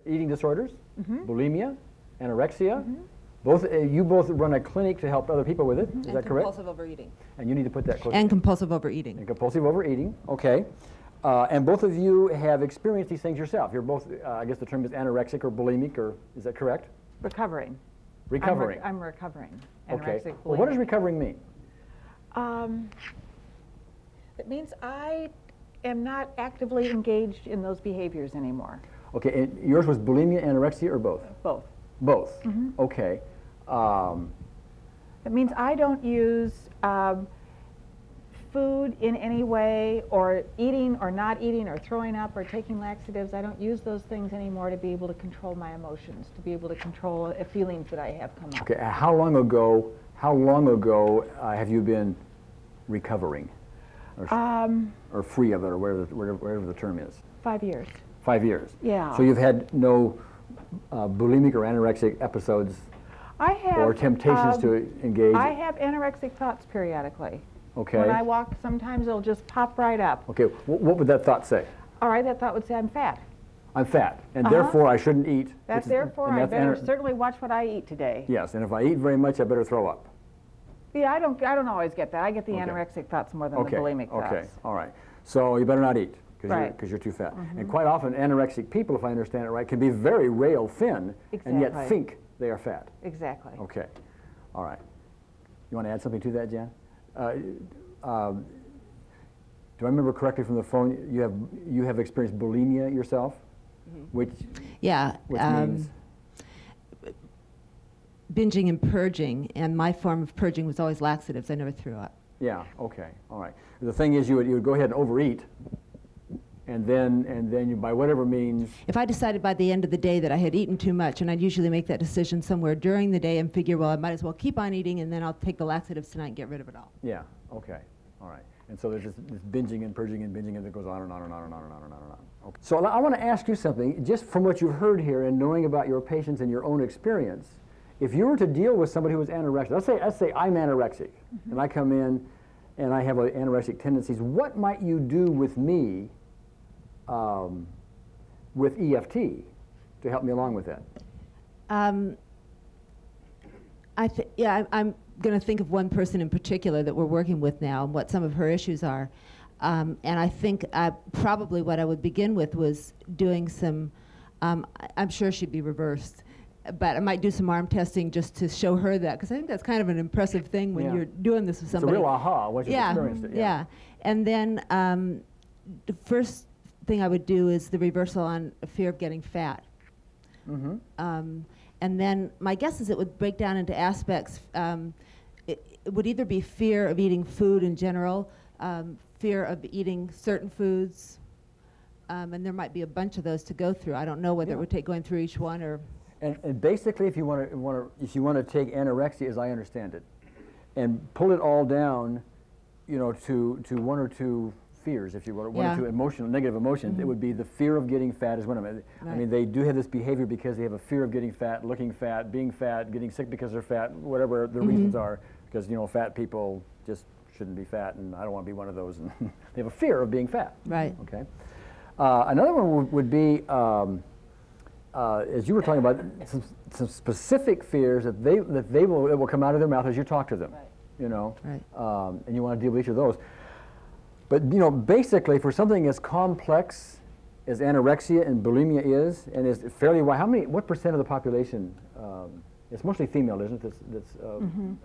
eating disorders, bulimia, anorexia. Mm-hmm. You both run a clinic to help other people with it. Is that correct? Compulsive overeating. And you need to put that close. And compulsive overeating. And compulsive overeating. Okay. And both of you have experienced these things yourself. You're both, I guess the term is anorexic or bulimic, or is that correct? Recovering. Recovering. I'm recovering. Okay. Anorexic, Well, what does bulimic. recovering mean? It means I am not actively engaged in those behaviors anymore. Okay. And yours was bulimia, anorexia, or both? Both. Both. Mm-hmm. Okay. It means I don't use food in any way, or eating or not eating, or throwing up, or taking laxatives. I don't use those things anymore to be able to control my emotions, to be able to control feelings that I have come up. Okay. How long ago have you been recovering, or free of it, or whatever the term is? 5 years. 5 years. Yeah. So you've had no bulimic or anorexic episodes I have, or temptations to engage? I have anorexic thoughts periodically. Okay. When I walk, sometimes it'll just pop right up. Okay. What would that thought say? All right, that thought would say I'm fat. I'm fat, and therefore I shouldn't eat. That's therefore I better certainly watch what I eat today. Yes, and if I eat very much, I better throw up. Yeah, I don't always get that. I get the Okay. anorexic thoughts more than the bulimic thoughts. Okay. All right. So you better not eat because Right. you're too fat. And quite often, anorexic people, if I understand it right, can be very rail thin and yet Exactly. think they are fat. Exactly. Okay. All right. You want to add something to that, Jan? Do I remember correctly from the phone? You have experienced bulimia yourself, which Yeah. means Binging and purging, and my form of purging was always laxatives. I never threw up. yeah. Okay. All right. The thing is, you would go ahead and overeat, and then you, by whatever means. If I decided by the end of the day that I had eaten too much, and I'd usually make that decision somewhere during the day and figure, well, I might as well keep on eating, and then I'll take the laxatives tonight and get rid of it all. Yeah. Okay. All right. And so there's this binging and purging and binging, and it goes on and on and on and on and on and on and on. Okay. So I want to ask you something, just from what you've heard here and knowing about your patients and your own experience. If you were to deal with somebody who is anorexic, let's say I'm anorexic, and I come in and I have anorexic tendencies, what might you do with me with EFT to help me along with that? I'm going to think of one person in particular that we're working with now and what some of her issues are. And I think probably what I would begin with was doing some, I'm sure she'd be reversed, but I might do some arm testing just to show her that, because I think that's kind of an impressive thing when you're doing this with somebody. It's a real aha once you've experienced it. Yeah. And then the first thing I would do is the reversal on fear of getting fat. And then my guess is it would break down into aspects. It would either be fear of eating food in general, fear of eating certain foods, and there might be a bunch of those to go through. I don't know whether it would take going through each one or. And basically, if you want to take anorexia, as I understand it, and pull it all down, to one or two fears, if you will, or one or two negative emotions, it would be the fear of getting fat is one of them. Right. I mean, they do have this behavior because they have a fear of getting fat, looking fat, being fat, getting sick because they're fat, whatever the reasons are, because fat people just shouldn't be fat, and I don't want to be one of those. And they have a fear of being fat. Right. Okay. Another one would be. As you were talking about, some specific fears that it will come out of their mouth as you talk to them, Right. And you want to deal with each of those. But basically, for something as complex as anorexia and bulimia is, and is fairly wide, what percent of the population? It's mostly female, isn't it?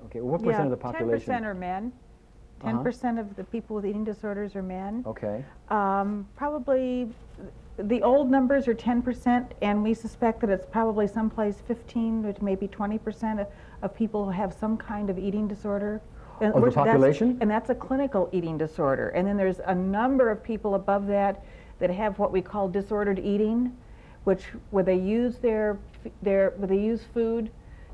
Okay. Well, what percent of the population? 10% are men. 10% of the people with eating disorders are men. Okay. Probably. The old numbers are 10%, and we suspect that it's probably someplace 15 to maybe 20% of people who have some kind of eating disorder. Of the population? And that's a clinical eating disorder. And then there's a number of people above that that have what we call disordered eating, where they use food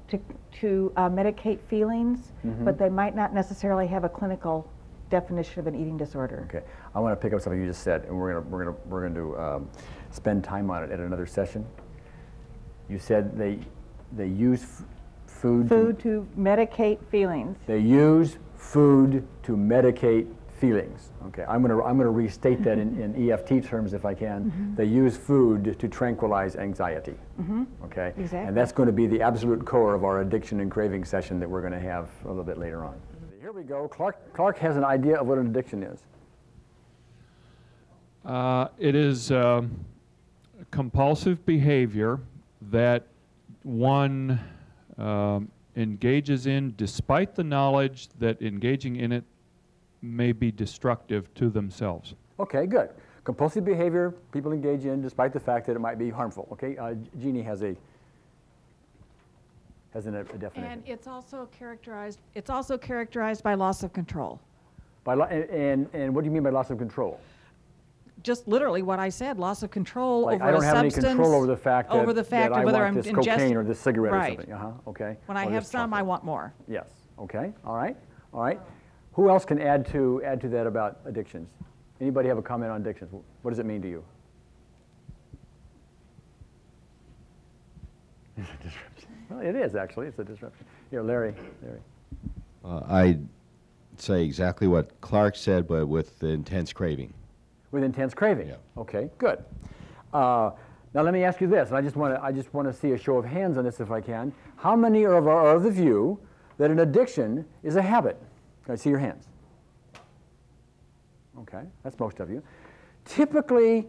to medicate feelings, but they might not necessarily have a clinical definition of an eating disorder. Okay, I want to pick up something you just said, and we're going to spend time on it at another session. You said they use food to medicate feelings. They use food to medicate feelings. Okay, I'm gonna restate that in EFT terms if I can. They use food to tranquilize anxiety. Okay, Exactly. and that's going to be the absolute core of our addiction and craving session that we're going to have a little bit later on. Here we go. Clark has an idea of what an addiction is. It is compulsive behavior that one engages in despite the knowledge that engaging in it may be destructive to themselves. Okay, good. Compulsive behavior people engage in despite the fact that it might be harmful. Okay, Jeannie has a definition. And it's also characterized by loss of control. And what do you mean by loss of control? Just literally what I said, loss of control Like over I don't a have any substance. control over the fact that, that I whether want I'm this cocaine ingesting or this cigarette right. or something. Okay. When I Or have this some, I chocolate. want more. Yes. Okay. All right. Who else can add to that about addictions? Anybody have a comment on addictions? What does it mean to you? It's a disruption. Well, it is actually. It's a disruption. Here, Larry. I'd say exactly what Clark said, but with the intense craving. With intense craving. Yeah. Okay. Good. Now let me ask you this, and I just want to see a show of hands on this if I can. How many are of the view that an addiction is a habit? Can I see your hands? Okay, that's most of you. Typically,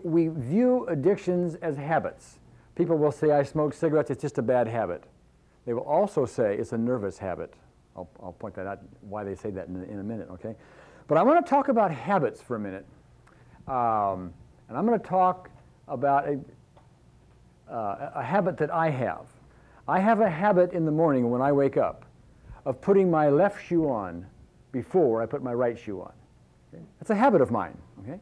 we view addictions as habits. People will say, I smoke cigarettes, it's just a bad habit. They will also say it's a nervous habit. I'll point that out, why they say that in a minute, okay? But I want to talk about habits for a minute. And I'm going to talk about a habit that I have. I have a habit in the morning when I wake up of putting my left shoe on before I put my right shoe on. Okay? That's a habit of mine. Okay?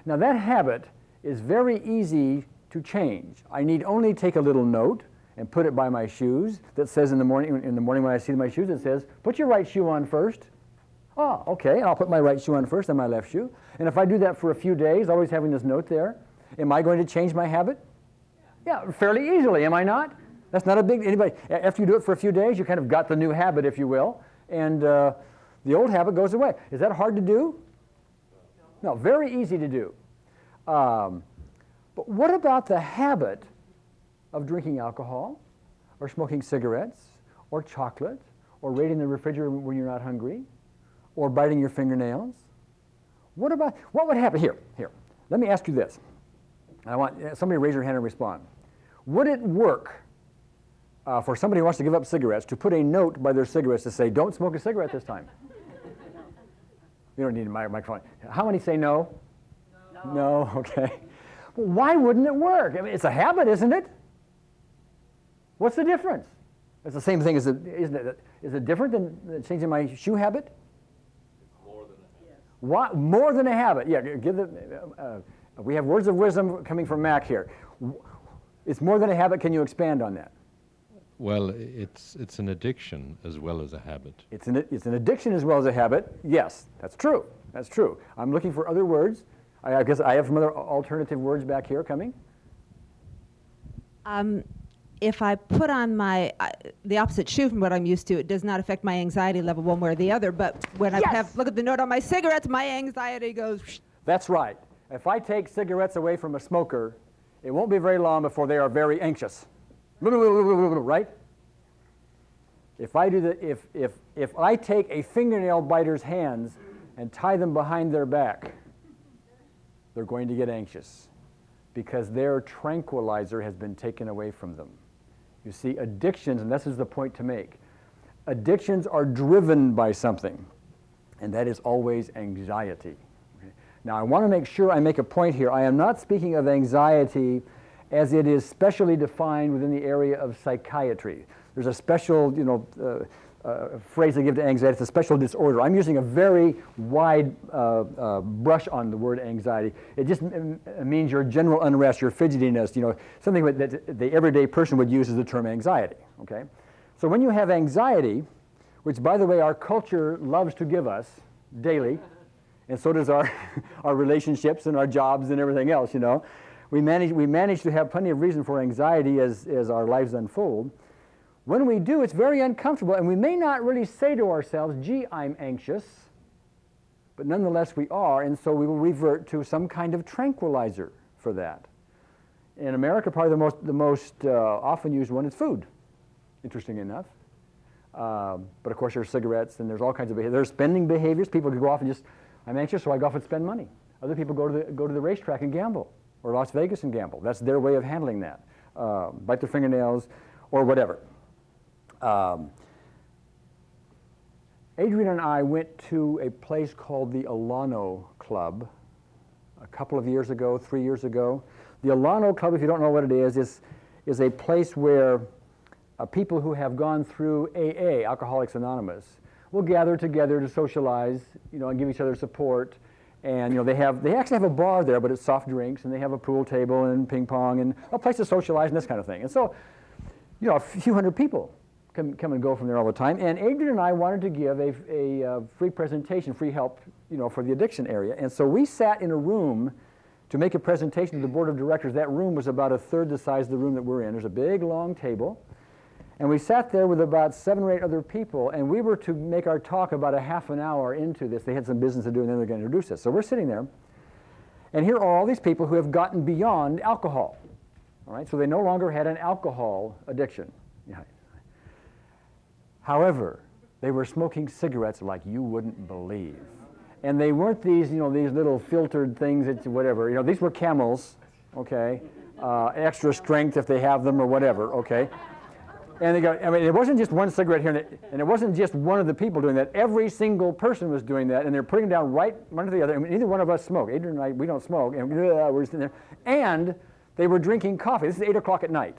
Now that habit is very easy to change. I need only take a little note and put it by my shoes that says in the morning when I see my shoes, it says, put your right shoe on first. Oh, okay, I'll put my right shoe on first, then my left shoe. And if I do that for a few days, always having this note there, am I going to change my habit? Yeah, fairly easily, am I not? That's not a big, anybody, after you do it for a few days, you kind of got the new habit, if you will, and the old habit goes away. Is that hard to do? No, very easy to do. But what about the habit of drinking alcohol, or smoking cigarettes, or chocolate, or raiding the refrigerator when you're not hungry, or biting your fingernails? What would happen? Here, let me ask you this. I want somebody to raise your hand and respond. Would it work for somebody who wants to give up cigarettes to put a note by their cigarettes to say, don't smoke a cigarette this time? You don't need a microphone. How many say no? No, okay. Well, why wouldn't it work? I mean, it's a habit, isn't it? What's the difference? It's the same thing, isn't it? Is it different than changing my shoe habit? More than a habit. What? More than a habit. Yeah, we have words of wisdom coming from Mac here. It's more than a habit. Can you expand on that? Well, it's an addiction as well as a habit. It's an addiction as well as a habit. Yes, that's true. That's true. I'm looking for other words. I guess I have some other alternative words back here coming. If I put on the opposite shoe from what I'm used to, it does not affect my anxiety level one way or the other. But when I look at the note on my cigarettes, my anxiety goes. That's right. If I take cigarettes away from a smoker, it won't be very long before they are very anxious. Right? If I do if I take a fingernail biter's hands and tie them behind their back, they're going to get anxious because their tranquilizer has been taken away from them. You see, addictions, and this is the point to make, addictions are driven by something, and that is always anxiety. Okay? Now, I want to make sure I make a point here. I am not speaking of anxiety as it is specially defined within the area of psychiatry. There's a special, phrase they give to anxiety. It's a special disorder. I'm using a very wide brush on the word anxiety. It just means your general unrest, your fidgetiness, something that the everyday person would use as the term anxiety, okay? So when you have anxiety, which, by the way, our culture loves to give us daily, and so does our relationships and our jobs and everything else, we manage to have plenty of reason for anxiety as our lives unfold. When we do, it's very uncomfortable, and we may not really say to ourselves, gee, I'm anxious, but nonetheless we are, and so we will revert to some kind of tranquilizer for that. In America, probably the most often used one is food, interesting enough. But of course there's cigarettes, and there's all kinds of behaviors. There's spending behaviors. People could go off and just, I'm anxious, so I go off and spend money. Other people go to the racetrack and gamble, or Las Vegas and gamble. That's their way of handling that. Bite their fingernails, or whatever. Adrian and I went to a place called the Alano Club a couple of years ago, 3 years ago. The Alano Club, if you don't know what it is a place where people who have gone through AA, Alcoholics Anonymous, will gather together to socialize, and give each other support. And they actually have a bar there, but it's soft drinks, and they have a pool table and ping pong and a place to socialize and this kind of thing. And so, a few hundred people come and go from there all the time. And Adrian and I wanted to give a free presentation, free help, for the addiction area. And so we sat in a room to make a presentation to the board of directors. That room was about a third the size of the room that we're in. There's a big, long table. And we sat there with about 7 or 8 other people, and we were to make our talk about a half an hour into this. They had some business to do, and then they're going to introduce us. So we're sitting there, and here are all these people who have gotten beyond alcohol. All right, so they no longer had an alcohol addiction. Yeah. However, they were smoking cigarettes like you wouldn't believe. And they weren't these, these little filtered things, whatever. These were Camels, okay, extra strength if they have them or whatever, okay. And they go, it wasn't just one cigarette here, and it wasn't just one of the people doing that. Every single person was doing that, and they're putting them down right one to the other. Neither one of us smoke. Adrian and I, we don't smoke, and we're sitting there. And they were drinking coffee. This is 8 o'clock at night.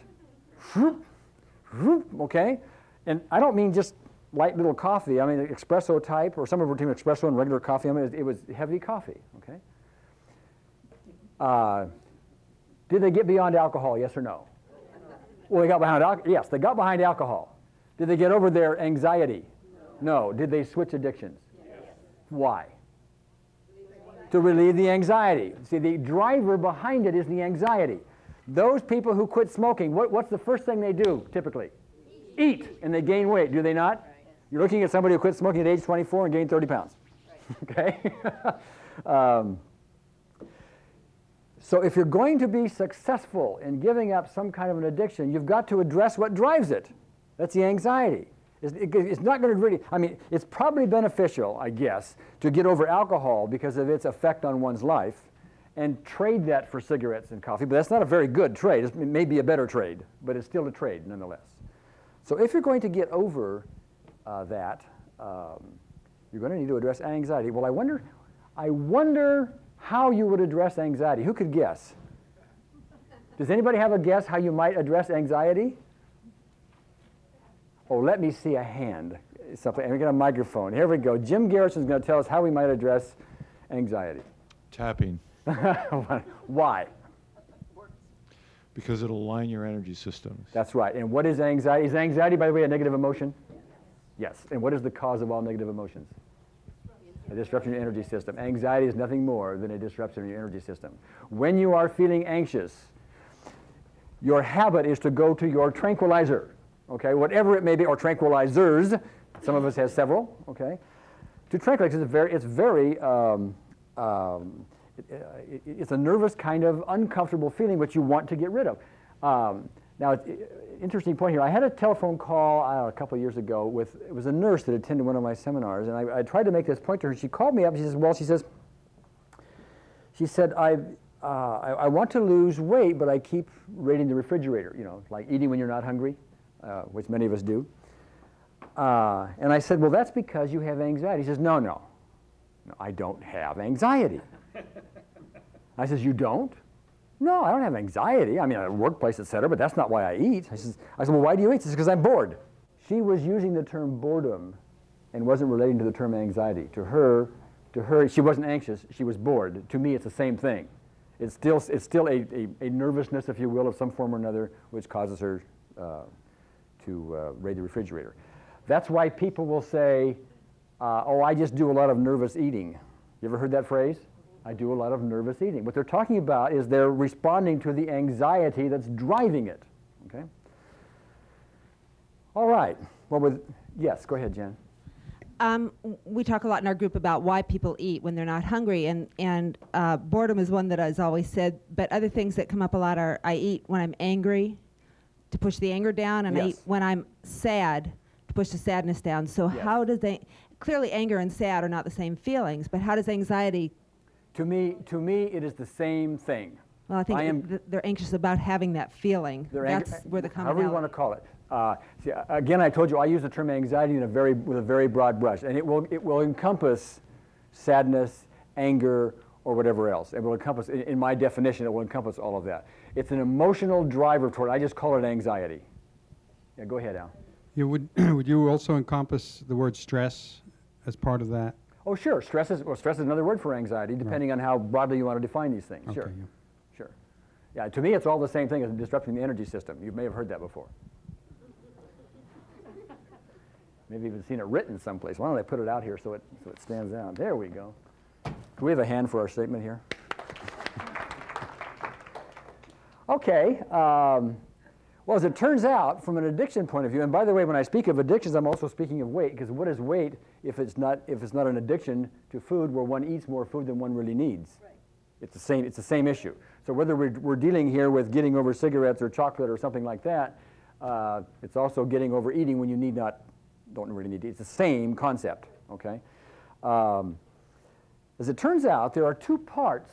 Okay? And I don't mean just light little coffee. I mean espresso type, or some of them were doing espresso and regular coffee. I mean, it was heavy coffee, okay? Did they get beyond alcohol, yes or no? Well, they got behind alcohol. Yes, they got behind alcohol. Did they get over their anxiety? No. Did they switch addictions? Yes. Why? To relieve the anxiety. See, the driver behind it is the anxiety. Those people who quit smoking, what's the first thing they do typically? Eat, and they gain weight, do they not? You're looking at somebody who quit smoking at age 24 and gained 30 pounds. Okay? So if you're going to be successful in giving up some kind of an addiction, you've got to address what drives it. That's the anxiety. It's not going to really, it's probably beneficial, I guess, to get over alcohol because of its effect on one's life and trade that for cigarettes and coffee. But that's not a very good trade. It may be a better trade, but it's still a trade nonetheless. So if you're going to get over that, you're going to need to address anxiety. Well, I wonder how you would address anxiety. Who could guess? Does anybody have a guess how you might address anxiety? Oh, let me see a hand. Something. And we got a microphone. Here we go. Jim Garrison's going to tell us how we might address anxiety. Tapping. Why? Because it'll align your energy systems. That's right. And what is anxiety? Is anxiety, by the way, a negative emotion? Yes. And what is the cause of all negative emotions? A disruption in your energy system. Anxiety is nothing more than a disruption in your energy system. When you are feeling anxious, your habit is to go to your tranquilizer, okay, whatever it may be, or tranquilizers. Some of us have several, okay. To tranquilize, it's a nervous kind of uncomfortable feeling which you want to get rid of. Now, interesting point here. I had a telephone call a couple of years ago it was a nurse that attended one of my seminars, and I tried to make this point to her. She called me up. She said, I want to lose weight, but I keep raiding the refrigerator, like eating when you're not hungry, which many of us do. And I said, well, that's because you have anxiety. She says, no, I don't have anxiety. I says, you don't? No, I don't have anxiety. I mean, at a workplace, et cetera, but that's not why I eat. I said, well, why do you eat? She says, because I'm bored. She was using the term boredom and wasn't relating to the term anxiety. To her, she wasn't anxious. She was bored. To me, it's the same thing. It's still a nervousness, if you will, of some form or another, which causes her to raid the refrigerator. That's why people will say, oh, I just do a lot of nervous eating. You ever heard that phrase? I do a lot of nervous eating. What they're talking about is they're responding to the anxiety that's driving it. Okay? All right. Well, yes, go ahead, Jen. We talk a lot in our group about why people eat when they're not hungry, and boredom is one that is always said, but other things that come up a lot are I eat when I'm angry to push the anger down, and I eat Yes. when I'm sad to push the sadness down. So Yes. how does clearly anger and sad are not the same feelings, but how does anxiety? To me, it is the same thing. Well, I think I am- they're anxious about having that feeling. That's where the however you want to commonality. call it. See, again, I told you I use the term anxiety with a very broad brush, and it will encompass sadness, anger, or whatever else. It will encompass, in my definition, it will encompass all of that. It's an emotional driver toward. I just call it anxiety. Yeah, go ahead, Al. Would you also encompass the word stress as part of that? Oh, sure. Stress is another word for anxiety, depending on how broadly you want to define these things. Sure. Okay, yeah. Sure. Yeah, to me, it's all the same thing as disrupting the energy system. You may have heard that before. Maybe even seen it written someplace. Why don't I put it out here so it stands out? There we go. Can we have a hand for our statement here? Okay. Well, as it turns out, from an addiction point of view, and by the way, when I speak of addictions, I'm also speaking of weight, because what is weight if it's not an addiction to food where one eats more food than one really needs? Right. It's the same issue. So whether we're dealing here with getting over cigarettes or chocolate or something like that, it's also getting over eating when you don't really need to eat. It's the same concept, okay? As it turns out, there are two parts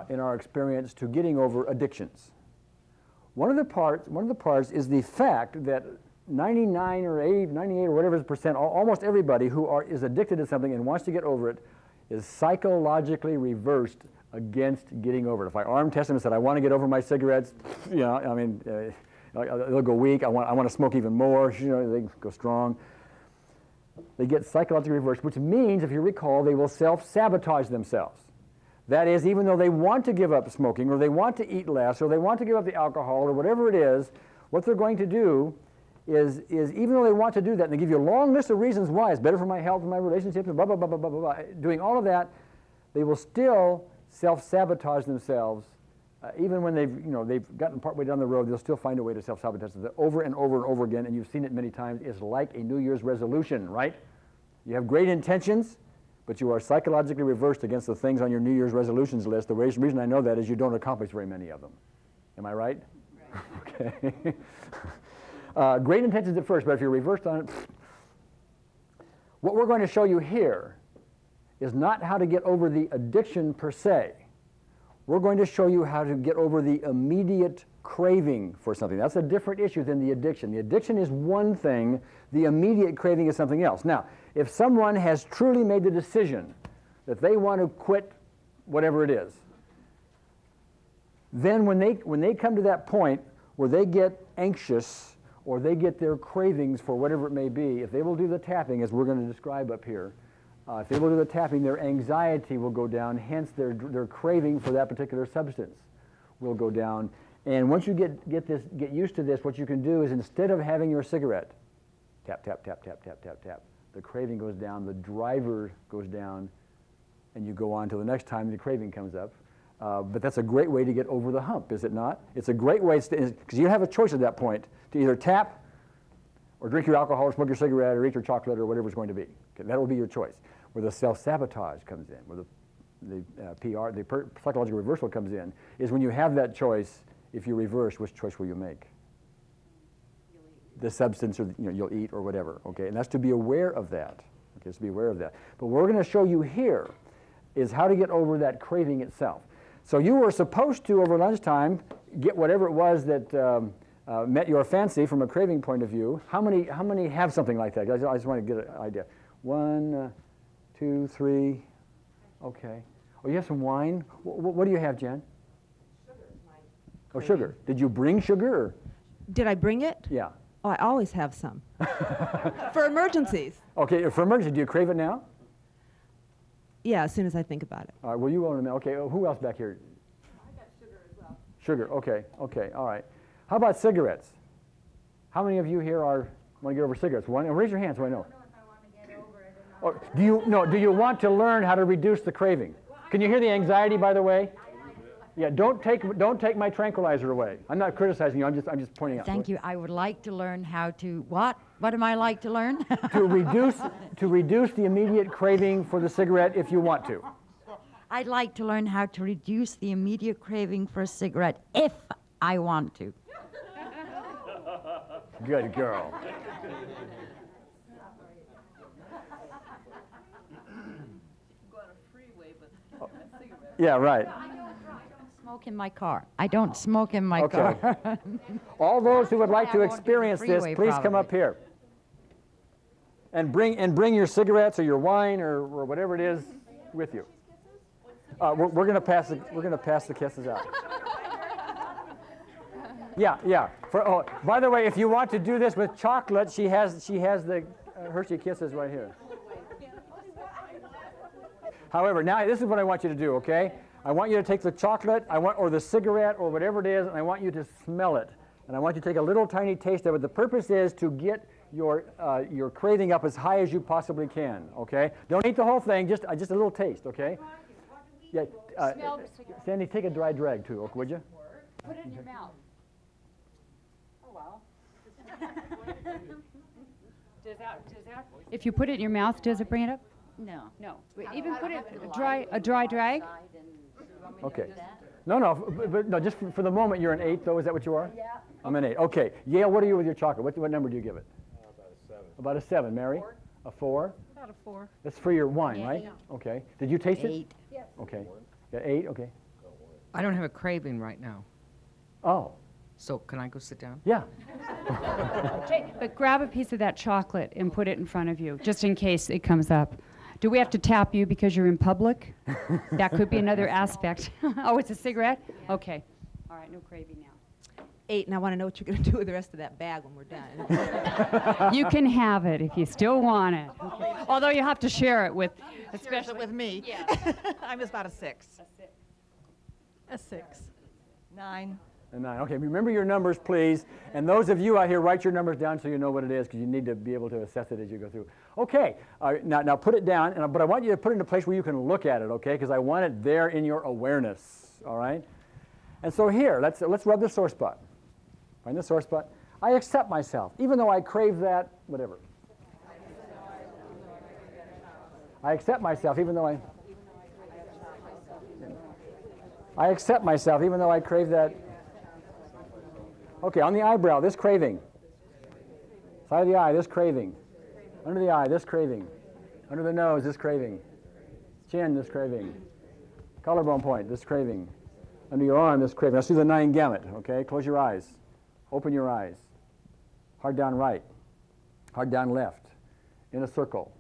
in our experience to getting over addictions. One of the parts is the fact that 99 or 80, 98 or whatever percent, almost everybody who is addicted to something and wants to get over it is psychologically reversed against getting over it. If I arm test them and said, I want to get over my cigarettes, they'll go weak. I want to smoke even more. They go strong. They get psychologically reversed, which means, if you recall, they will self-sabotage themselves. That is, even though they want to give up smoking, or they want to eat less, or they want to give up the alcohol, or whatever it is, what they're going to do is even though they want to do that, and they give you a long list of reasons why, it's better for my health and my relationships, and blah, blah, blah, blah, blah, blah, blah, doing all of that, they will still self-sabotage themselves. Even when they've gotten partway down the road, they'll still find a way to self-sabotage themselves over and over and over again, and you've seen it many times. It's like a New Year's resolution, right? You have great intentions, but you are psychologically reversed against the things on your New Year's resolutions list. The reason I know that is you don't accomplish very many of them. Am I right? Okay. Great intentions at first, but if you're reversed on it, what we're going to show you here is not how to get over the addiction per se. We're going to show you how to get over the immediate craving for something. That's a different issue than the addiction. The addiction is one thing, the immediate craving is something else. Now, if someone has truly made the decision that they want to quit whatever it is, then when they come to that point where they get anxious or they get their cravings for whatever it may be, if they will do the tapping, as we're going to describe up here, if they will do the tapping, their anxiety will go down, hence their craving for that particular substance will go down. And once you get used to this, what you can do is, instead of having your cigarette, tap, tap, tap, tap, tap, tap, tap, the craving goes down, the driver goes down, and you go on till the next time the craving comes up. But that's a great way to get over the hump, is it not? It's a great way, because you have a choice at that point to either tap or drink your alcohol or smoke your cigarette or eat your chocolate or whatever it's going to be. Okay, that will be your choice. Where the self-sabotage comes in, where the psychological reversal comes in, is when you have that choice. If you reverse, which choice will you make? The substance, or you'll eat or whatever. Okay, and that's to be aware of that. Okay, to be aware of that. But what we're going to show you here is how to get over that craving itself. So you were supposed to, over lunchtime, get whatever it was that met your fancy from a craving point of view. How many have something like that? I just want to get an idea. 1, 2, 3. Okay. Oh, you have some wine? What do you have, Jen? Sugar. Oh, sugar. Did you bring sugar? Or? Did I bring it? Yeah. Oh, I always have some. For emergencies. Okay, for emergency, do you crave it now? Yeah, as soon as I think about it. All right, well, you own a minute. Okay, who else back here? I got sugar as well. Sugar, okay, all right. How about cigarettes? How many of you here want to get over cigarettes? One, raise your hand so I know. Do you want to learn how to reduce the craving? Can you hear the anxiety, by the way? Yeah, don't take my tranquilizer away. I'm not criticizing you. I'm just pointing out. Thank you. I would like to learn how to what? What am I like to learn? To reduce the immediate craving for the cigarette if you want to. I'd like to learn how to reduce the immediate craving for a cigarette if I want to. Good girl. Yeah, right. Smoke in my car. I don't smoke in my Okay. car. All those who would like to I won't do the experience this, freeway, please come up probably. here. And bring your cigarettes or your wine or whatever it is with you. We're going to pass the kisses out. Yeah. By the way, if you want to do this with chocolate, she has the Hershey Kisses right here. However, now this is what I want you to do, okay? I want you to take the chocolate, or the cigarette, or whatever it is, and I want you to smell it. And I want you to take a little tiny taste of it. The purpose is to get your craving up as high as you possibly can, okay? Don't eat the whole thing, just a little taste, okay? Yeah, Sandy, take a dry drag too, would you? Put it in your mouth. Oh, well. Does that, if you put it in your mouth, does it bring it up? No. No. Even put it a dry drag? Okay. No, but no, just for the moment, you're an 8, though. Is that what you are? Yeah. I'm an 8. Okay. Yale, what are you with your chocolate? What number do you give it? About a 7. About a 7. Mary? 4. A 4? About a 4. That's for your wine, Yeah, right? yeah. Okay. Did you taste it? 8. Yes. Okay. Yeah, 8, okay. I don't have a craving right now. Oh. So can I go sit down? Yeah. But grab a piece of that chocolate and put it in front of you, just in case it comes up. Do we have to tap you because you're in public? That could be another aspect. Oh, it's a cigarette? Okay. All right, no craving now. 8, and I want to know what you're going to do with the rest of that bag when we're done. You can have it if you still want it. Okay. Although you have to share it with, Especially with me. Yeah. I was about a 6. A 6. 9. A 9. Okay, remember your numbers, please. And those of you out here, write your numbers down so you know what it is, because you need to be able to assess it as you go through. Okay, now put it down, but I want you to put it in a place where you can look at it, okay? Because I want it there in your awareness, all right? And so here, let's rub the sore spot. Find the sore spot. I accept myself, even though I crave that, whatever. I accept myself, even though I accept myself, even though I crave that. Okay, on the eyebrow, this craving. Side of the eye, this craving. Under the eye, this craving. Under the nose, this craving. Chin, this craving. Collarbone point, this craving. Under your arm, this craving. Let's do the 9 gamut, okay? Close your eyes. Open your eyes. Hard down right. Hard down left. In a circle.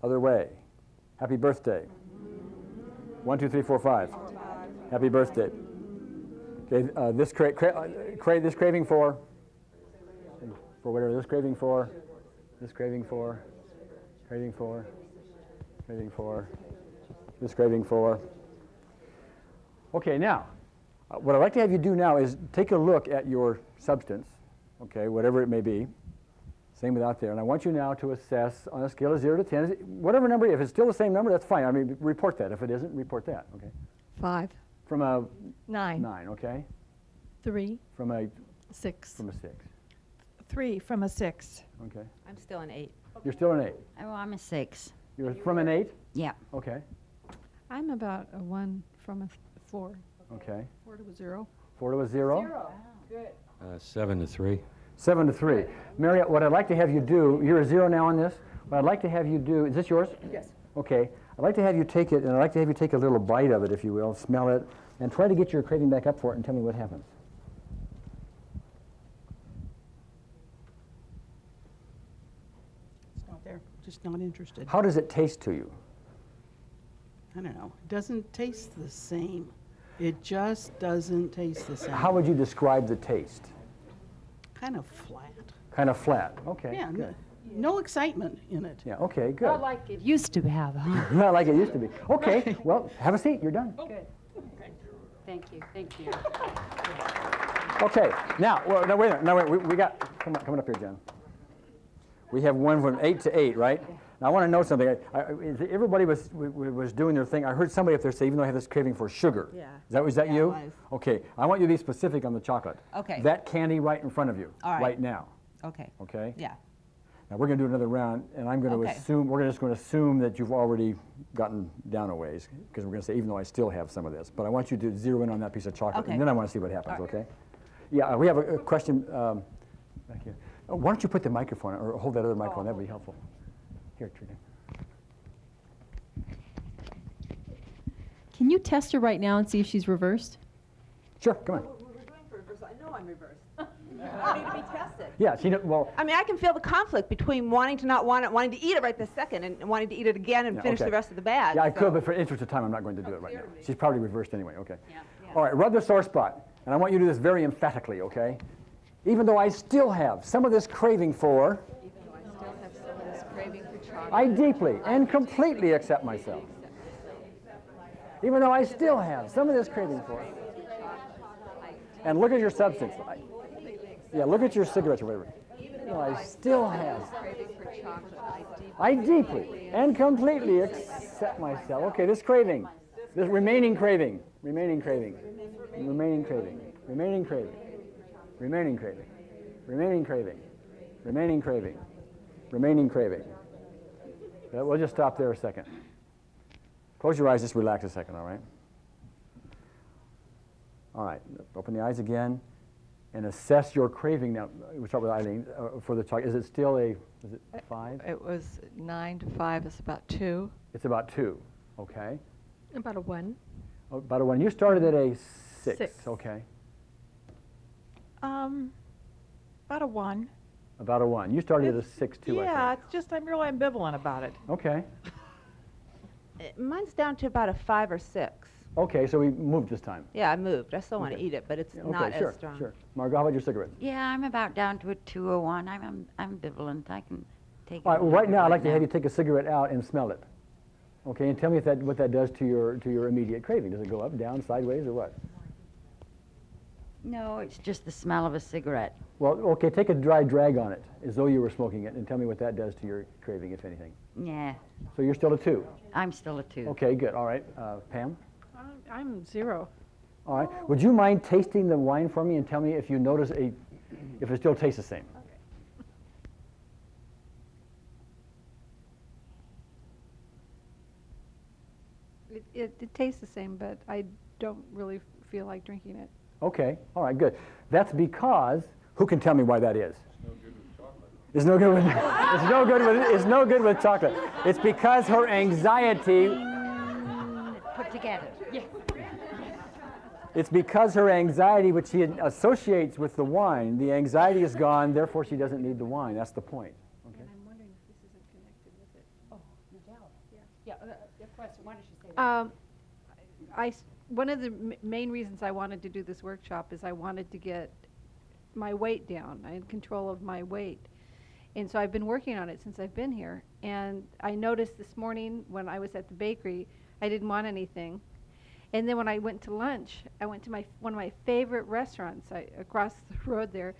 Other way. Happy birthday. 1, 2, 3, 4, 5. Happy birthday. Okay, this craving for whatever, this craving for, this craving for, craving for, craving for, this craving for. Okay, now, what I'd like to have you do now is take a look at your substance, okay, whatever it may be. Same with out there. And I want you now to assess on a scale of 0 to 10, whatever number, if it's still the same number, that's fine. I mean, report that. If it isn't, report that, okay? 5. From a 9. 9, okay? 3. From a 6. From a 6. 3 from a 6. Okay. I'm still an 8. You're still an 8. Oh, I'm a 6. You're from an 8? Yeah. Okay. I'm about a 1 from a 4. Okay. 4 to a 0. 4 to a 0? 0. Good. 7 to 3. 7 to 3. Marriott, what I'd like to have you do, you're a 0 now on this. What I'd like to have you do, is this yours? Yes. Okay. I'd like to have you take it, and I'd like to have you take a little bite of it, if you will, smell it, and try to get your craving back up for it and tell me what happens. It's not there. Just not interested. How does it taste to you? I don't know. It doesn't taste the same. It just doesn't taste the same. How would you describe the taste? Kind of flat. Kind of flat. Okay. Yeah. Good. No excitement in it. Yeah. Okay. Good. Not like it used to have, huh? Not like it used to be. Okay. Well, have a seat. You're done. Good. Thank you. Thank you. Okay. Now, well, no, wait a minute. No, wait. We got. Come up here, Jen. We have one from 8 to 8, right? Now, I want to know something. Everybody was doing their thing. I heard somebody up there say, even though I have this craving for sugar. Yeah. Was that Yeah, you? it was. Okay. I want you to be specific on the chocolate. Okay. That candy right in front of you. All right. Now. Okay. Okay? Yeah. Now, we're going to do another round, and I'm going to Okay. assume, we're just going to assume that you've already gotten down a ways, because we're going to say, even though I still have some of this. But I want you to zero in on that piece of chocolate, Okay. and then I want to see what happens, All right. okay? Yeah, we have a question back here. Oh, why don't you put the microphone, or hold that other microphone, that would be helpful. Here, Trina. Can you test her right now and see if she's reversed? Sure, come on. We're doing for reversal. I know I'm reversed. I need to be tested. Yeah, well. I mean, I can feel the conflict between wanting to not want it, wanting to eat it right this second, and wanting to eat it again and Yeah, finish okay. the rest of the bag. Yeah, I so. could, but for interest of time, I'm not going to do it right now. clear to me. She's probably reversed anyway, okay. Yeah. All right, rub the sore spot. And I want you to do this very emphatically, okay? Even though I still have some of this craving for, I deeply and completely accept myself. Even though I still have some of this craving for it. And look at your substance. Yeah, look at your cigarettes or whatever. You know, I still have. I deeply and completely accept myself. Okay, this craving, this remaining craving, remaining craving, remaining craving, remaining craving, remaining craving, remaining craving, remaining craving, remaining craving. We'll just stop there a second. Close your eyes, just relax a second, all right? All right, open the eyes again and assess your craving. Now, we'll start with Eileen for the chocolate. Is it still is it 5? It was 9 to 5, it's about 2. It's about 2, okay. About a 1. Oh, about a 1. You started at a 6, 6. okay. About a 1. About a 1. You started at a 6 too, Yeah, I it's just I'm really ambivalent about it. think. Okay. Mine's down to about a 5 or 6. Okay, so we moved this time. Yeah, I moved. I still want to Okay. eat it, but it's Okay, not sure, as strong. sure. Margot, how about your cigarette? Yeah, I'm about down to a 2 or 1. I'm ambivalent. I can take it. All right, well, or right leave it now, I'd like to now. have you take a cigarette out and smell it. Okay, and tell me if what that does to your immediate craving. Does it go up, down, sideways, or what? No, it's just the smell of a cigarette. Well, okay, take a dry drag on it, as though you were smoking it, and tell me what that does to your craving, if anything. Yeah, So you're still a 2? I'm still a 2. Okay, good, all right. Pam? I'm 0. All right. Would you mind tasting the wine for me and tell me if you notice if it still tastes the same? It tastes the same, but I don't really feel like drinking it. Okay, all right, good. That's because, who can tell me why that is? It's no good with it's no good with chocolate. It's because her anxiety, Put together. Yeah. it's because her anxiety, which she associates with the wine, the anxiety is gone, therefore she doesn't need the wine. That's the point. Okay. And I'm wondering if this isn't connected with it. Oh, no doubt. Yeah, of course. Why don't you say that? One of the main reasons I wanted to do this workshop is I wanted to get my weight down. I had control of my weight. And so I've been working on it since I've been here. And I noticed this morning when I was at the bakery, I didn't want anything. And then when I went to lunch, I went to one of my favorite restaurants across the road there.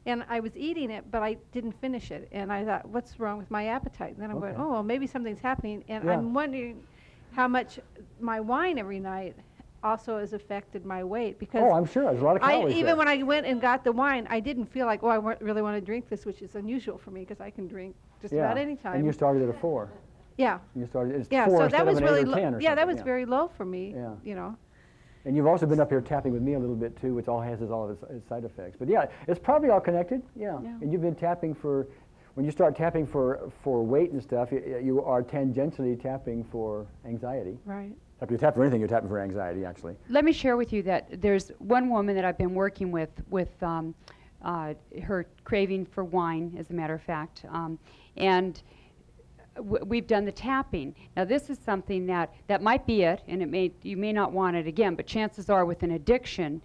And I was eating it, but I didn't finish it. And I thought, what's wrong with my appetite? And then I'm going, Okay. oh, well, maybe something's happening. And Yeah. I'm wondering how much my wine every night also has affected my weight, because Oh, I'm sure. There's a lot of calories even there. when I went and got the wine, I didn't feel like, oh, I really want to drink this, which is unusual for me because I can drink just about any time. And you started at a 4. Yeah. You started it's Yeah, 4 so instead that of was an 8 really or 10 or yeah, that something, was very low for me. Yeah. You know. And you've also been up here tapping with me a little bit too, which all has all of its side effects. But yeah, it's probably all connected. Yeah. Yeah. And you've been tapping when you start tapping for weight and stuff, you are tangentially tapping for anxiety. Right. If you tap for anything, you're tapping for anxiety, actually. Let me share with you that there's one woman that I've been working with her craving for wine, as a matter of fact, and we've done the tapping. Now, this is something that might be it, and you may not want it again, but chances are with an addiction,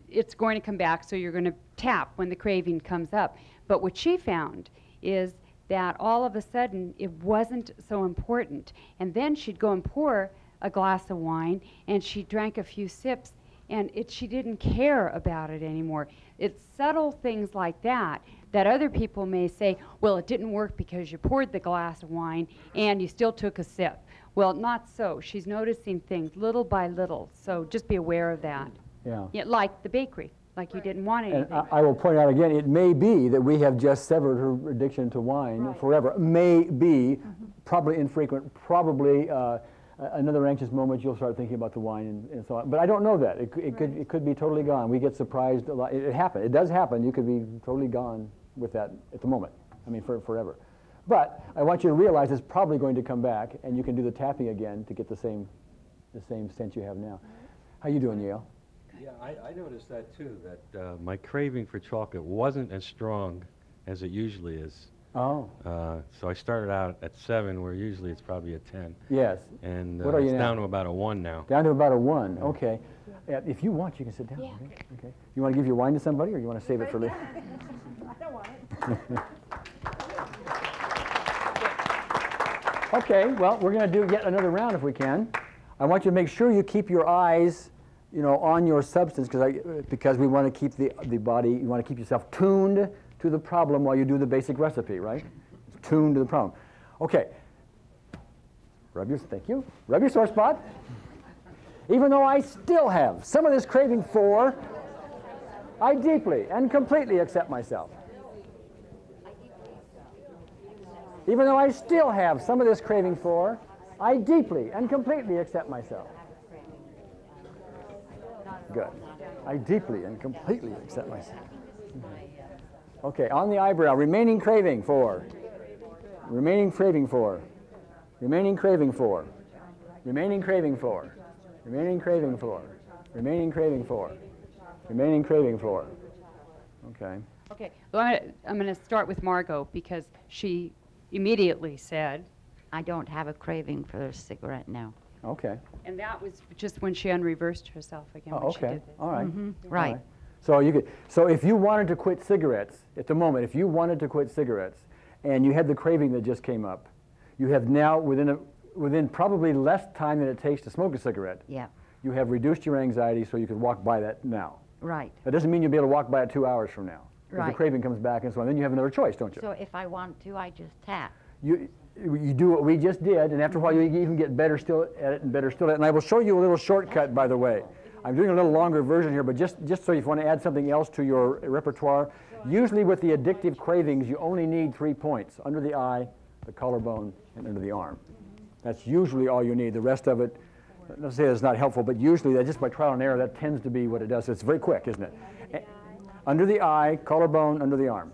it's going to come back, so you're going to tap when the craving comes up. But what she found is that all of a sudden, it wasn't so important. And then she'd go and pour a glass of wine, and she drank a few sips, And she didn't care about it anymore. It's subtle things like that that other people may say, well, it didn't work because you poured the glass of wine and you still took a sip. Well, not so. She's noticing things little by little, so just be aware of that. Yeah. Like the bakery, like you didn't want anything. And I will point out again, it may be that we have just severed her addiction to wine forever. May be, probably infrequent, probably another anxious moment you'll start thinking about the wine and so on. But I don't know that. It could be totally gone. We get surprised a lot. It happens. It does happen. You could be totally gone with that at the moment. I mean, forever. But I want you to realize it's probably going to come back, and you can do the tapping again to get the same sense you have now. How you doing, Yale? Yeah, I noticed that too, that my craving for chocolate wasn't as strong as it usually is. Oh. So I started out at 7, where usually it's probably a 10. Yes. And What are you it's now? down to about a 1 now. Down to about a 1. Okay. If you want, you can sit down. Okay. You want to give your wine to somebody, or you want to save it for later? I don't want it. Okay. Well, we're going to do yet another round if we can. I want you to make sure you keep your eyes, on your substance, because we want to keep the body. You want to keep yourself tuned to the problem while you do the basic recipe, right? It's tuned to the problem. Okay. Thank you. Rub your sore spot. Even though I still have some of this craving for, I deeply and completely accept myself. Even though I still have some of this craving for, I deeply and completely accept myself. Good. I deeply and completely accept myself. Okay, on the eyebrow, remaining craving for, remaining craving for, remaining craving for, remaining craving for, remaining craving for, remaining craving for, remaining craving for. Okay. Okay, well, I'm going to start with Margot because she immediately said, I don't have a craving for a cigarette now. Okay. and that was just when she unreversed herself again. Oh, when she okay. did this. All right. Right. So you could. So if you wanted to quit cigarettes at the moment, if you wanted to quit cigarettes, and you had the craving that just came up, you have now within probably less time than it takes to smoke a cigarette. Yeah. You have reduced your anxiety, so you can walk by that now. Right. That doesn't mean you'll be able to walk by it 2 hours from now. If the Right. craving comes back and so on, then you have another choice, don't you? So if I want to, I just tap. You do what we just did, and after a while you even get better still at it and better still at it. And I will show you a little shortcut, by the way. I'm doing a little longer version here, but just so if you want to add something else to your repertoire, usually with the addictive cravings, you only need 3 points: under the eye, the collarbone, and under the arm. That's usually all you need. The rest of it, not to say that's not helpful, but usually that just by trial and error, that tends to be what it does. It's very quick, isn't it? Under the eye, collarbone, under the arm.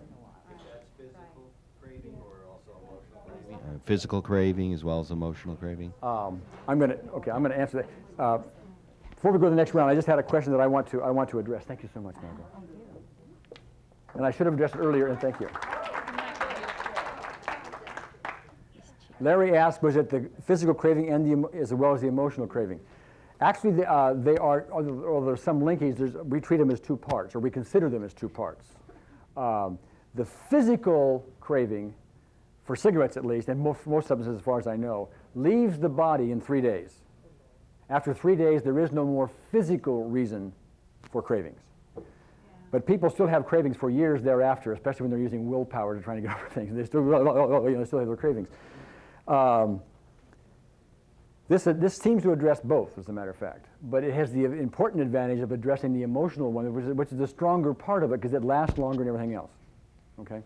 Physical craving as well as emotional craving? I'm going to answer that. Before we go to the next round, I just had a question that I want to address. Thank you so much, Margot. And I should have addressed it earlier, and thank you. Larry asked, was it the physical craving and as well as the emotional craving? Actually, they are, although there's some linkage, we treat them as 2 parts, or we consider them as 2 parts. The physical craving, for cigarettes at least, and most substances as far as I know, leaves the body in 3 days. After 3 days, there is no more physical reason for cravings. But people still have cravings for years thereafter, especially when they're using willpower to try to get over things. They still, they still have their cravings. This seems to address both, as a matter of fact. But it has the important advantage of addressing the emotional one, which is the stronger part of it, because it lasts longer than everything else. Okay?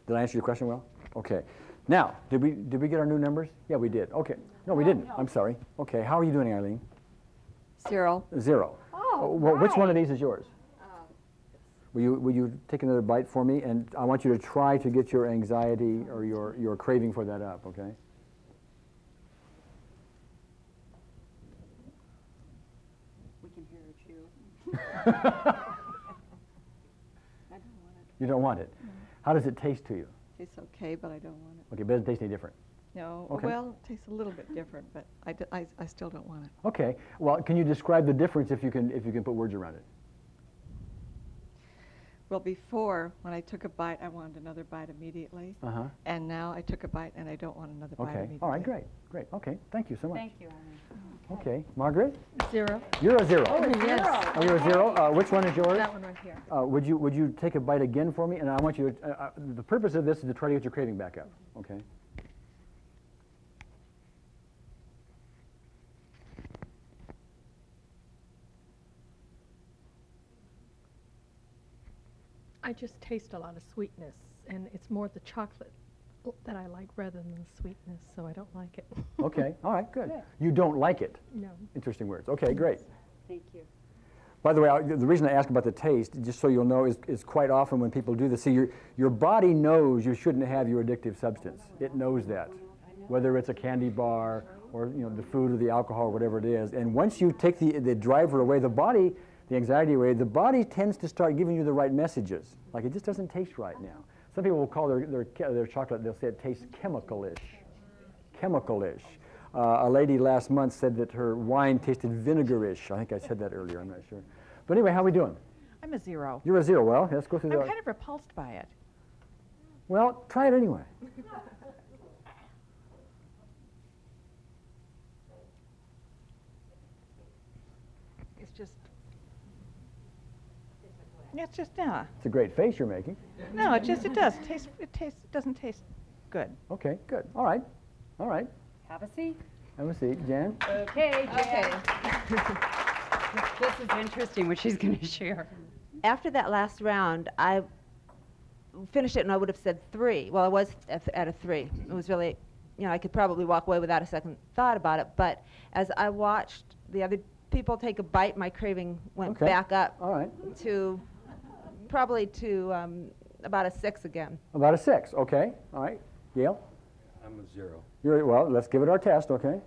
Did I answer your question well? Okay. Now, did we get our new numbers? Yeah, we did. Okay. No, we didn't. I'm sorry. Okay. How are you doing, Eileen? 0. 0. Well, which one of these is yours? Will you take another bite for me? And I want you to try to get your anxiety or your craving for that up, okay? We can hear it chew. I don't want it. You don't want it? No. How does it taste to you? Tastes okay, but I don't want it. Okay, but it doesn't taste any different. No. Okay. Well, it tastes a little bit different, but I still don't want it. Okay. Well, can you describe the difference if you can put words around it? Well, before, when I took a bite, I wanted another bite immediately. Uh-huh. And now I took a bite and I don't want another bite Okay. immediately. All right, great. Okay. Thank you so much. Thank you, Eileen. Okay, Margaret? 0. You're a 0. Oh, yes. Oh, you're a 0. Which one is yours? That one right here. Would you take a bite again for me? And I want you to, the purpose of this is to try to get your craving back up, okay? I just taste a lot of sweetness, and it's more the chocolate that I like rather than the sweetness, so I don't like it. Okay, all right, good. You don't like it? No. Interesting words. Okay, great. Thank you. By the way, the reason I ask about the taste, just so you'll know, is quite often when people do this, see, your body knows you shouldn't have your addictive substance. It knows that, whether it's a candy bar or the food or the alcohol or whatever it is. And once you take the driver away, the anxiety away, the body tends to start giving you the right messages. Like, it just doesn't taste right now. Some people will call their chocolate, they'll say it tastes chemical-ish. Chemical-ish. A lady last month said that her wine tasted vinegar-ish. I think I said that earlier, I'm not sure. But anyway, how are we doing? I'm a 0. You're a 0. Well, let's go through I'm the... kind of repulsed by it. Well, try it anyway. It's just, yeah. It's a great face you're making. No, it does. It doesn't taste good. Okay, good. All right. All right. Have a seat. Have a seat. Jan? Okay, Jan. This is interesting what she's going to share. After that last round, I finished it and I would have said 3. Well, I was at a 3. It was really, I could probably walk away without a second thought about it. But as I watched the other people take a bite, my craving went back up to probably to about a 6 again. About a 6. Okay. All right. Gail? I'm a 0. Well, let's give it our test, okay?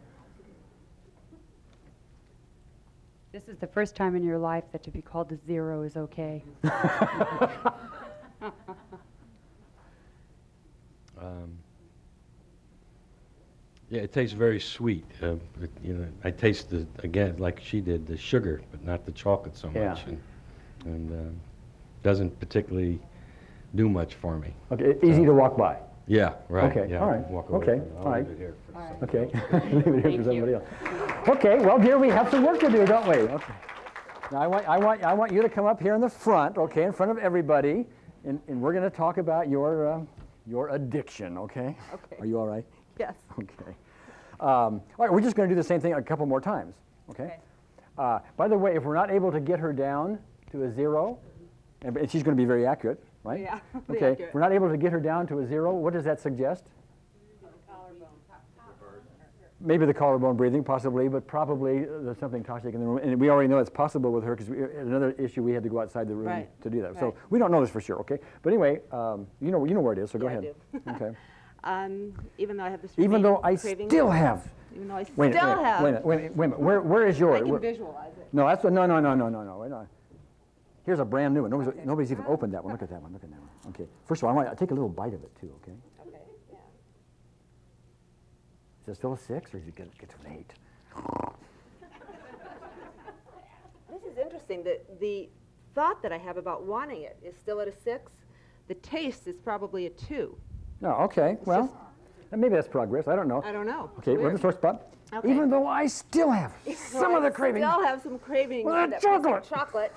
This is the first time in your life that to be called a 0 is okay. Yeah, it tastes very sweet. I taste again, like she did, the sugar, but not the chocolate so much, and doesn't particularly do much for me. Okay, easy to walk by. Yeah, right. Okay, yeah, all right. walk away Okay, from it. all I'll right. leave it here for a second. Okay, leave it here for somebody else. Okay, well, dear, we have some work to do, don't we? Okay. Now, I want you to come up here in the front, okay, in front of everybody, and we're going to talk about your addiction, okay? Okay. Are you all right? Yes. Okay. All right, we're just going to do the same thing a couple more times, okay? By the way, if we're not able to get her down to a 0, and she's going to be very accurate, right? Yeah. Okay, if we're not able to get her down to a 0, what does that suggest? Maybe the collarbone breathing, possibly, but probably there's something toxic in the room. And we already know it's possible with her because another issue, we had to go outside the room to do that. Right. So we don't know this for sure, okay? But anyway, you know where it is, so go ahead. I do. Okay. Even though I have this Even though I craving, still have. Even though I wait still have. Wait a minute. Where is yours? I can visualize it. No, that's no. Wait on. Here's a brand new one. Nobody's even opened that one. Look at that one. Look at that one. Okay. First of all, I want to take a little bite of it too. Okay. Okay. Yeah. Is it still a 6, or is it get to an 8? This is interesting. The thought that I have about wanting it is still at a 6. The taste is probably a 2. No. Okay. Well, maybe that's progress. I don't know. I don't know. Okay. We're in the sore spot. Okay. Even though I still have some of the craving. I still have some craving for for that that chocolate.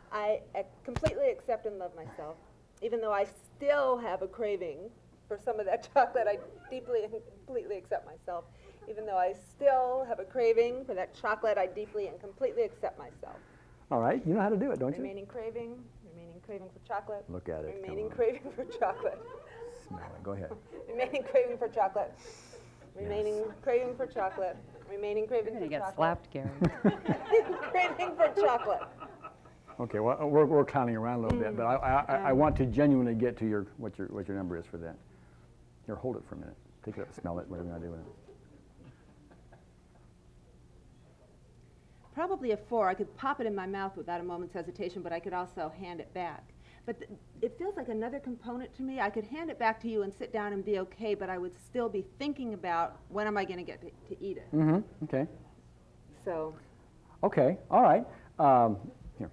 I completely accept and love myself. Even though I still have a craving for some of that chocolate, I deeply and completely accept myself. Even though I still have a craving for that chocolate, I deeply and completely accept myself. All right. You know how to do it, don't you? Remaining craving for chocolate. Look at it. Remaining craving for chocolate. Smell it. Go ahead. Remaining craving for chocolate. Remaining craving for chocolate. Remaining craving for chocolate. You're going to get slapped, Gary. Craving for chocolate. Okay, well, we're clowning around a little bit, but I want to genuinely get to what your number is for that. Here, hold it for a minute. Take it up, smell it, whatever you want to do with it. Probably a 4. I could pop it in my mouth without a moment's hesitation, but I could also hand it back. But it feels like another component to me. I could hand it back to you and sit down and be okay, but I would still be thinking about when am I going to get to eat it. Mm-hmm. Okay. So. Okay. All right. Here.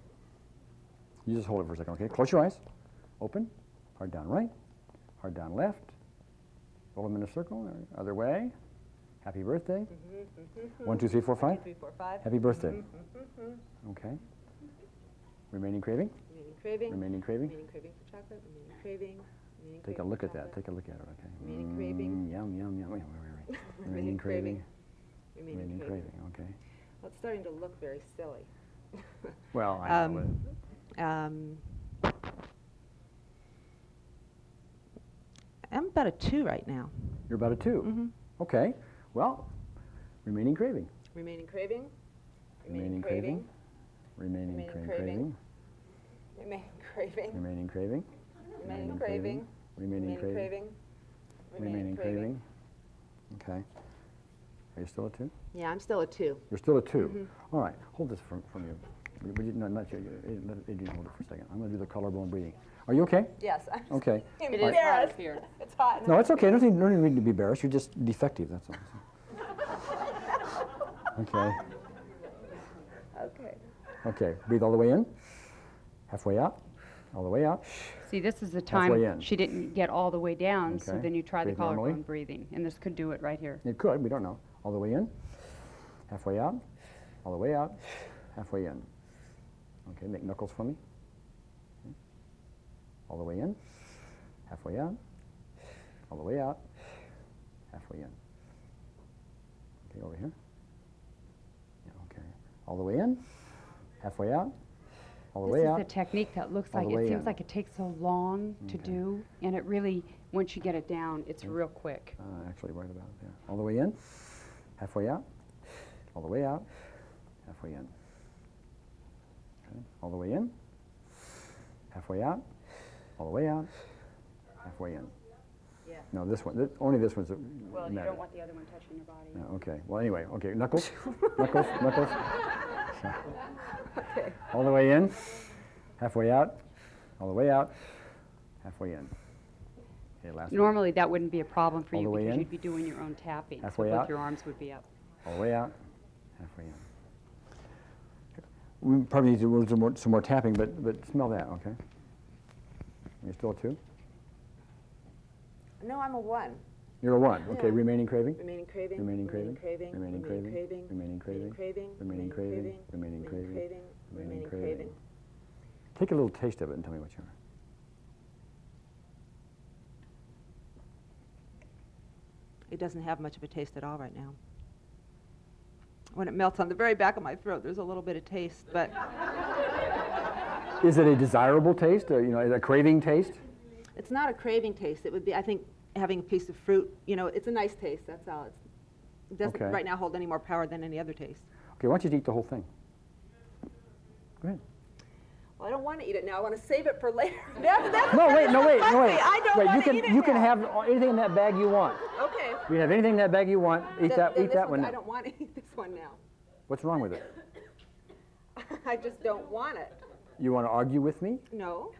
You just hold it for a second, okay? Close your eyes. Open. Hard down right. Hard down left. Roll them in a circle. Other way. Happy birthday. 1, 2, 3, 4, 5. 1, 2, 3, 4, 5. Happy birthday. Okay. Remaining craving. Remaining craving. Remaining craving. Remaining craving for chocolate. Remaining craving. Remaining Take a craving look for at that. chocolate. Take a look at it. Okay. Remaining craving. Yum, yum, yum. Wait. Remaining craving. Remaining craving. Okay. Well, it's starting to look very silly. Well, I know. I'm about a 2 right now. You're about a 2. Okay. Well, remaining craving. Remaining craving. Remaining craving. Remaining craving. Remaining craving. Remaining craving. Remaining craving. Remaining craving. Remaining craving. Okay. Are you still a 2? Yeah, I'm still a 2. You're still a 2. All right. Hold this from you. No, not you. Let Adrian hold it for a second. I'm going to do the collarbone breathing. Are you okay? Yes. Okay. It is hot up here. It's hot. No, it's okay. No need to be embarrassed. You're just defective. That's all. Okay. Okay. Okay. Breathe all the way in. Halfway out. All the way out. See, this is the Halfway time in. she didn't get all the way down, so Okay. then you try the Breathe normally. collarbone breathing, and this could do it right here. It could. We don't know. All the way in. Halfway out. All the way out. Halfway in. Okay. Make knuckles for me. Okay. All the way in. Halfway out. All the way out. Halfway in. Okay. Over here. Yeah. Okay. All the way in. Halfway out. All the This way is out. the technique that looks all like, the way it seems in. like it takes so long to Okay. do, and it really, once you get it down, it's real quick. Actually, right about there. All the way in. Halfway out. All the way out. Halfway in. Okay. All the way in. Halfway out. All the way out. Halfway in. Yeah. No, this one. Only this one's a Well, you matter. don't want the other one touching your body. No, okay. Well, anyway. Okay. Knuckles. Knuckles. Knuckles. Okay. All the way in. Halfway out. All the way out. Halfway in. Okay. Last one. Normally, that wouldn't be a problem for All you the way because in. you'd be doing your own tapping. Halfway so both out. your arms would be up. All the way out. Halfway in. We probably need to do some more tapping, but smell that, okay? You're still a 2? No, I'm a 1. You're a 1. Okay, Yeah. remaining craving? Remaining craving. Remaining craving? Craving. Remaining craving? Craving. Remaining craving? Craving. Remaining craving? Remaining craving? Craving. Remaining craving? Take a little taste of it and tell me what you are. It doesn't have much of a taste at all right now. When it melts on the very back of my throat, there's a little bit of taste, but Is it a desirable taste? A craving taste? it's not a craving taste. It would be, I think, having a piece of fruit. It's a nice taste. That's all. It doesn't Okay. right now hold any more power than any other taste. Okay, why don't you eat the whole thing? Go ahead. Well, I don't want to eat it now. I want to save it for later. No, wait. I don't Wait, want to eat it you can now. have anything in that bag you want. Okay. You can have anything in that bag you want. Eat Then that one I now. don't want to eat this one now. What's wrong with it? I just don't want it. You want to argue with me? No.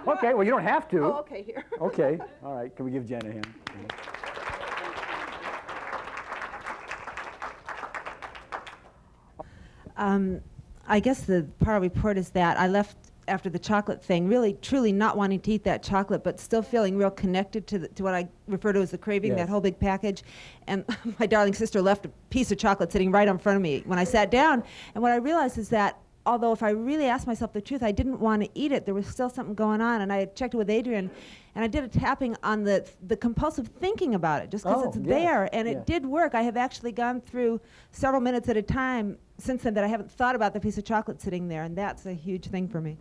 Okay, well, you don't have to. Oh, okay, here. Okay, all right. Can we give Jen a hand? I guess the part of the report is that I left after the chocolate thing, really, truly not wanting to eat that chocolate, but still feeling real connected to what I refer to as the craving, Yes. that whole big package. And my darling sister left a piece of chocolate sitting right in front of me when I sat down. And what I realized is that although if I really asked myself the truth, I didn't want to eat it, there was still something going on. And I had checked it with Adrian, and I did a tapping on the compulsive thinking about it, just because it's yes, there. And yes. it did work. I have actually gone through several minutes at a time since then that I haven't thought about the piece of chocolate sitting there, and that's a huge thing for me.